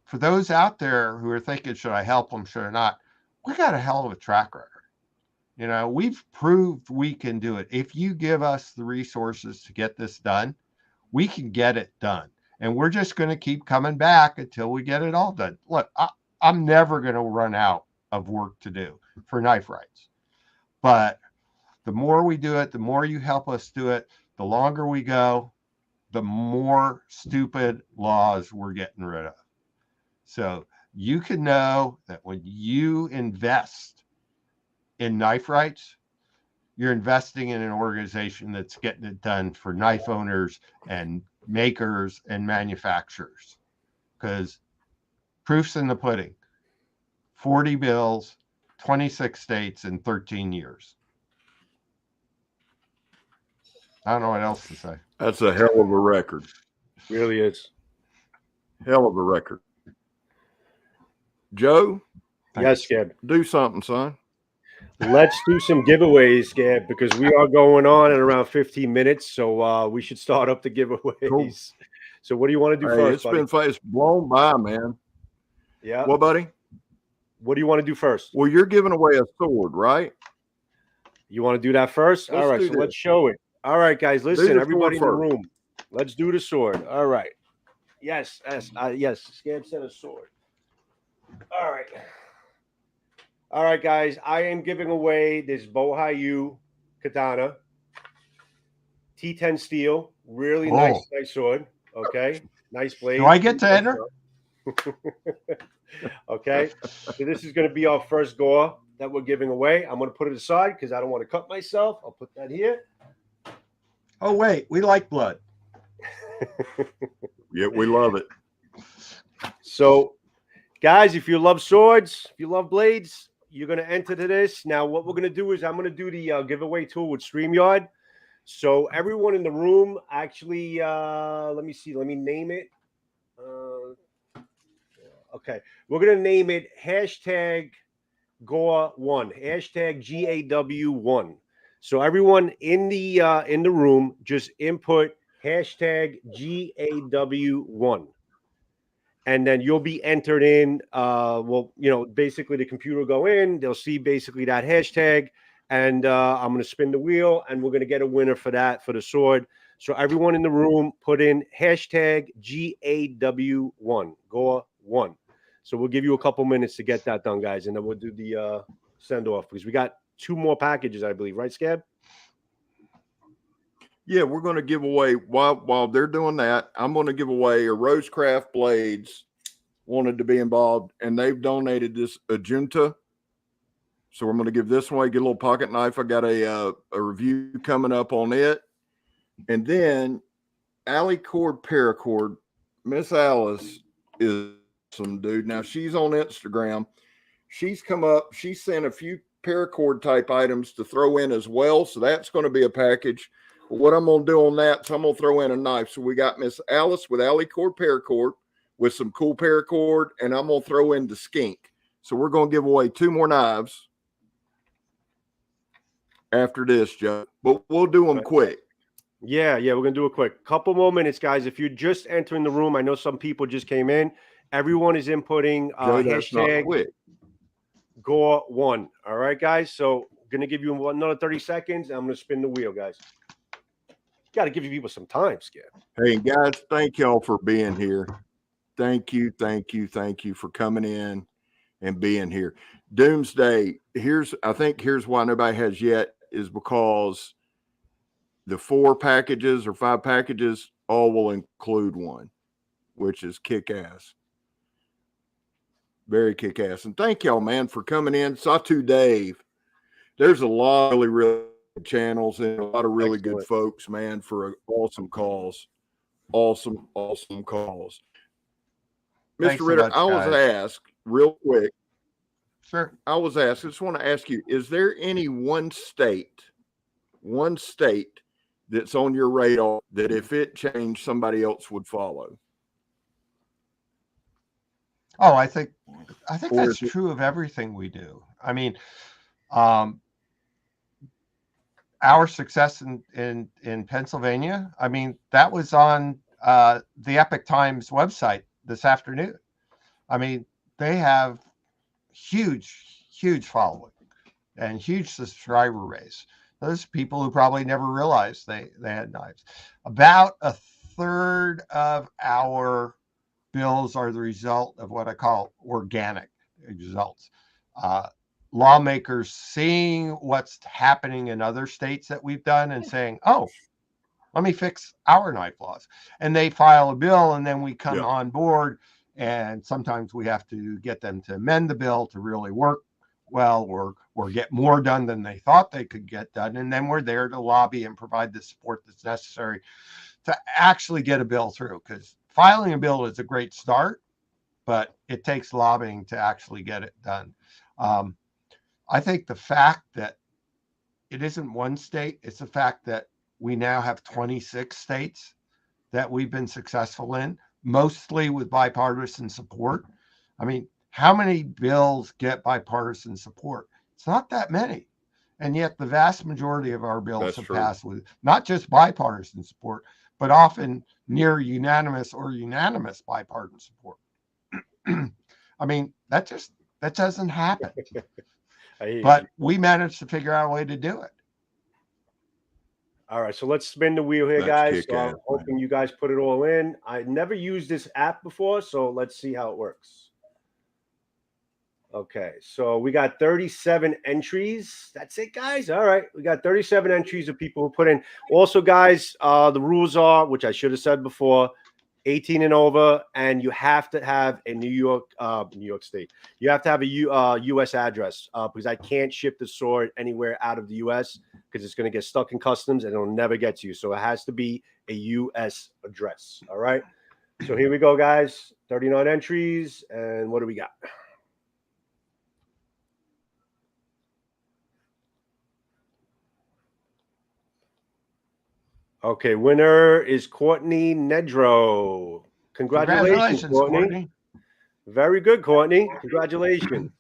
for those out there who are thinking, should I help them, should I not? We got a hell of a track record. You know, we've proved we can do it. If you give us the resources to get this done, we can get it done. And we're just going to keep coming back until we get it all done. Look, I'm never going to run out of work to do for knife rights. But the more we do it, the more you help us do it, the longer we go, the more stupid laws we're getting rid of. So you can know that when you invest in knife rights, you're investing in an organization that's getting it done for knife owners and makers and manufacturers. Because proof's in the pudding. 40 bills, 26 states in 13 years. I don't know what else to say. That's a hell of a record. Really is. Hell of a record. Joe? Yes, Scab. Do something, son. Let's do some giveaways, Scab, because we are going on in around 15 minutes. So we should start up the giveaways. Cool. So what do you want to do first, It's buddy? been fun. It's blown by, man. Yeah. What, buddy? What do you want to do first? Well, you're giving away a sword, right? You want to do that first? Let's All right, do so this. let's show it. All right, guys, Do listen, the everybody in sword the first. room. Let's do the sword. All right. Yes, yes, Scab said a sword. All right. All right, guys, I am giving away this Bohayu katana, T10 steel, really nice sword. Okay, nice blade. Do I get to enter? Okay, so this is going to be our first gore that we're giving away. I'm going to put it aside because I don't want to cut myself. I'll put that here. Oh, wait, we like blood. Yeah, we love it. So, guys, if you love swords, if you love blades, you're going to enter to this. Now, what we're going to do is I'm going to do the giveaway tool with StreamYard. So everyone in the room, actually, let me see. Let me name it. Okay. We're going to name it hashtag GAW1, hashtag GAW1. So everyone in the room, just input hashtag GAW1. And then you'll be entered in. Well, you know, basically the computer will go in. They'll see basically that hashtag. And I'm going to spin the wheel. And we're going to get a winner for that, for the sword. So everyone in the room, put in hashtag GAW1, GAW1. So we'll give you a couple minutes to get that done, guys. And then we'll do the send off because we got 2 more packages, I believe. Right, Scab? Yeah, we're going to give away, while they're doing that, I'm going to give away a Rosecraft Blades wanted to be involved, and they've donated this Ajunta. So we're going to give this away, get a little pocket knife. I got a review coming up on it. And then Alicord Paracord, Miss Alice is some dude. Now she's on Instagram. She's come up, she sent a few paracord type items to throw in as well. So that's going to be a package. But what I'm going to do on that, so I'm going to throw in a knife. So we got Miss Alice with Alicord Paracord with some cool paracord, and I'm going to throw in the skink. So we're going to give away 2 more knives after this, Joe. But we'll do them quick. Yeah, we're going to do a quick couple more minutes, guys. If you're just entering the room, I know some people just came in. Everyone is inputting Joe, that's not hashtag quick. GAW1. All right, guys. So I'm going to give you another 30 seconds. And I'm going to spin the wheel, guys. Got to give you people some time, Skip. Hey, guys, thank y'all for being here. Thank you for coming in and being here. Doomsday, I think here's why nobody has yet, is because the 4 packages or 5 packages all will include one, which is kick-ass. Very kick-ass. And thank y'all, man, for coming in. Satu Dave. There's a lot of really channels and a lot of really good folks, man, for awesome calls. Awesome calls. Thanks Mr. so Ritter, much, I was guys. asked real quick. Sure. I just want to ask you, is there any one state that's on your radar that if it changed, somebody else would follow? Oh, I think Or that's is it- true of everything we do. I mean, our success in Pennsylvania, I mean, that was on the Epic Times website this afternoon. I mean, they have huge following and huge subscriber base. Those people who probably never realized they had knives. About a third of our bills are the result of what I call organic results. Lawmakers seeing what's happening in other states that we've done and saying, oh, let me fix our knife laws. And they file a bill, and then we come on board. And sometimes we have to get them to amend the bill to really work well, or get more done than they thought they could get done. And then we're there to lobby and provide the support that's necessary to actually get a bill through. Because filing a bill is a great start, but it takes lobbying to actually get it done. I think the fact that it isn't one state, it's the fact that we now have 26 states that we've been successful in, mostly with bipartisan support. I mean, how many bills get bipartisan support? It's not that many. And yet the vast majority of our bills have passed with not just bipartisan support, but often near unanimous or unanimous bipartisan support. I mean, that doesn't happen. But we managed to figure out a way to do it. All right, so let's spin the wheel here, guys. So I'm hoping you guys put it all in. I never used this app before, so let's see how it works. Okay, so we got 37 entries. That's it, guys. All right, we got 37 entries of people who put in. Also, guys, the rules are, which I should have said before, 18 and over, and you have to have a New York State. You have to have a U.S. address because I can't ship the sword anywhere out of the U.S. because it's going to get stuck in customs and it'll never get to you. So it has to be a U.S. address. All right. So here we go, guys. 39 entries, and what do we got? Okay, winner is Courtney Nedro. Congratulations, Courtney. Very good, Courtney. Congratulations.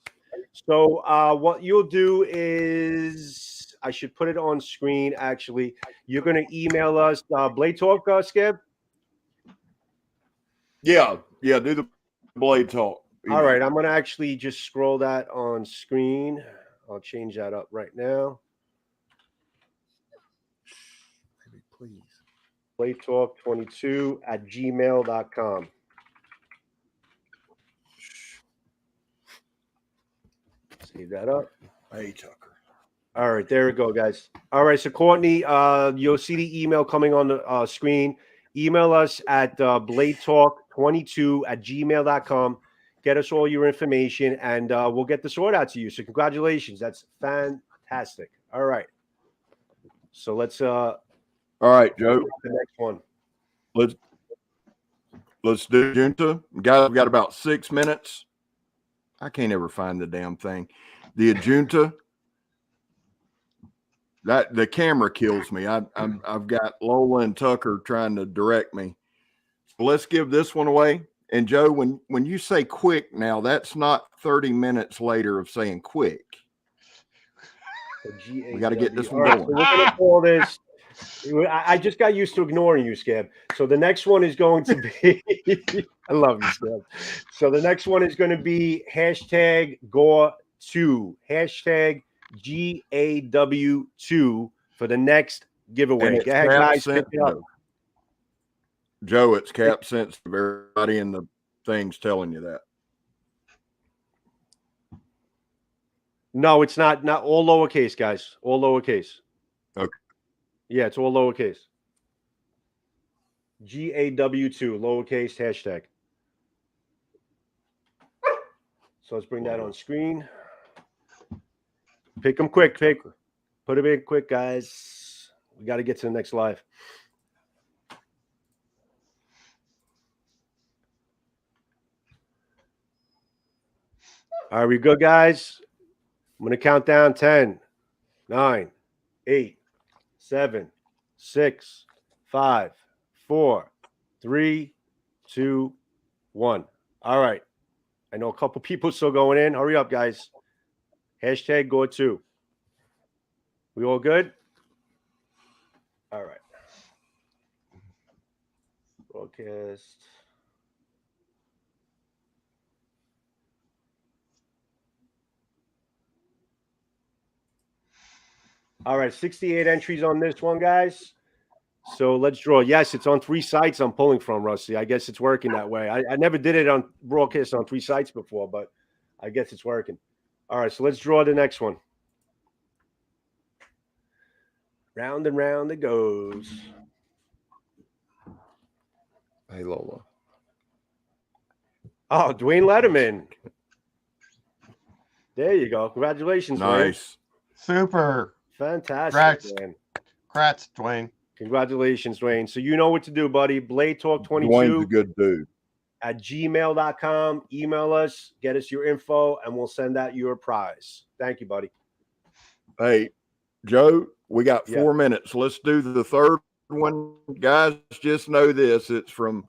So what you'll do is, I should put it on screen, actually. You're going to email us, Blade Talk, SCAB? Yeah, do the Blade Talk. All right, I'm going to actually just scroll that on screen. I'll change that up right now. Please. BladeTalk22@gmail.com. Save that up. Hey, Tucker. All right, there we go, guys. All right, so Courtney, you'll see the email coming on the screen. Email us at bladetalk22@gmail.com. Get us all your information, and we'll get the sword out to you. So congratulations. That's fantastic. All right. So let's all right, Joe. The next one. Let's do Junta. Guys, we've got about 6 minutes. I can't ever find the damn thing. The Junta. That the camera kills me. I've got Lola and Tucker trying to direct me. So let's give this one away. And Joe, when you say quick now, that's not 30 minutes later of saying quick. We got to get this one going. So we're going to call this. I just got used to ignoring you, Scab. So the next one is going to be. I love you, Scab. So the next one is going to be #GAW2. #GAW2 for the next giveaway. Go ahead, guys. Pick it up. Joe, it's cap sensitive. Everybody in the thing's telling you that. No, it's not. Not all lowercase, guys. All lowercase. Okay. Yeah, it's all lowercase. GAW2, lowercase hashtag. So let's bring that on screen. Pick them quick. Put them in quick, guys. We got to get to the next live. Are we good, guys? I'm going to count down 10, 9, 8, 7, 6, 5, 4, 3, 2, 1. All right. I know a couple people still going in. Hurry up, guys. Hashtag Go2. We all good? All right. Broadcast. All right, 68 entries on this one, guys. So let's draw. Yes, it's on 3 sites I'm pulling from, Rusty. I guess it's working that way. I never did it on broadcast on 3 sites before, but I guess it's working. All right, so let's draw the next one. Round and round it goes. Hey, Lola. Oh, Dwayne Letterman. There you go. Congratulations, Dwayne. Nice. Super. Fantastic, man. Congrats, Dwayne. Congratulations, Dwayne. So you know what to do, buddy. Blade Talk 22 Dwayne's a good dude. at gmail.com. Email us, get us your info, and we'll send out your prize. Thank you, buddy. Hey, Joe, we got 4 minutes. Let's do the third one. Guys, just know this. It's from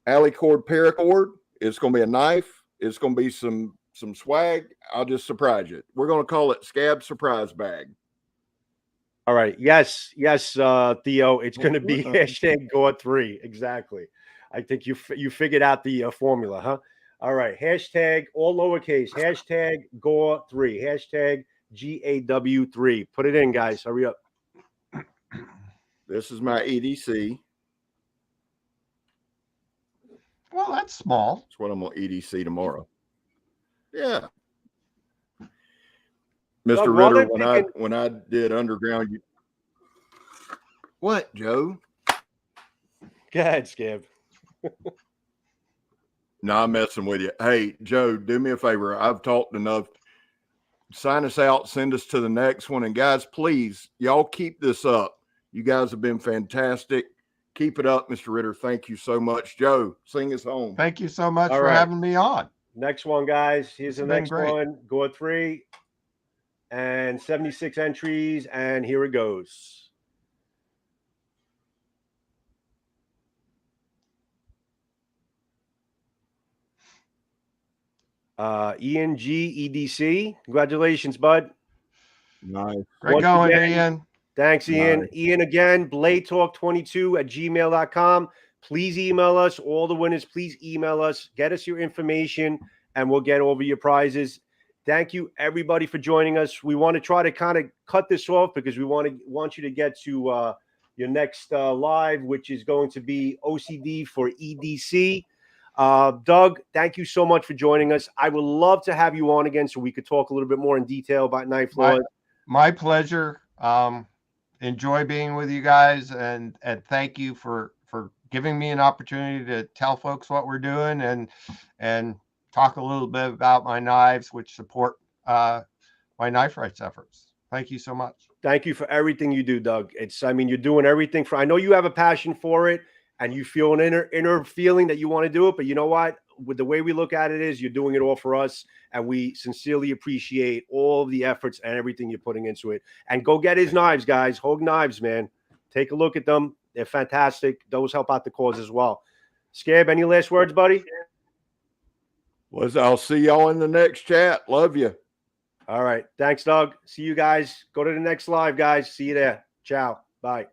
Alicord Paracord. It's going to be a knife. It's going to be some swag. I'll just surprise you. We're going to call it SCAB Surprise Bag. All right. Yes, Theo. It's going to be hashtag Go3. Exactly. I think you figured out the formula, huh? All right. Hashtag all lowercase. Hashtag Go3. Hashtag GAW3. Put it in, guys. Hurry up. This is my EDC. Well, that's small. That's what I'm going to EDC tomorrow. Yeah. Mr. Ritter, when I did underground, what, Joe? Go ahead, Scab. No, I'm messing with you. Hey, Joe, do me a favor. I've talked enough. Sign us out. Send us to the next one. And guys, please, y'all keep this up. You guys have been fantastic. Keep it up, Mr. Ritter. Thank you so much. Joe, sing us home. Thank you so much for having me on. Next one, guys. Here's the next one. Go3. And 76 entries. And here it goes. Ian G. EDC. Congratulations, bud. Nice. Great going, Ian. Thanks, Ian. Nice. Ian, again, bladetalk22 at gmail.com. Please email us. All the winners, please email us. Get us your information, and we'll get over your prizes. Thank you, everybody, for joining us. We want to try to kind of cut this off because we want you to get to your next live, which is going to be OCD for EDC. Doug, thank you so much for joining us. I would love to have you on again so we could talk a little bit more in detail about knife laws. My pleasure. Enjoy being with you guys, and thank you for giving me an opportunity to tell folks what we're doing and talk a little bit about my knives, which support my knife rights efforts. Thank you so much. Thank you for everything you do, Doug. You're doing everything I know you have a passion for it, and you feel an inner feeling that you want to do it. But you know what? With the way we look at it is you're doing it all for us, and we sincerely appreciate all the efforts and everything you're putting into it. And go get his knives, guys. Hogue Knives, man. Take a look at them. They're fantastic. Those help out the cause as well. Scab, any last words, buddy? I'll see y'all in the next chat. Love you. All right. Thanks, Doug. See you guys. Go to the next live, guys. See you there. Ciao. Bye.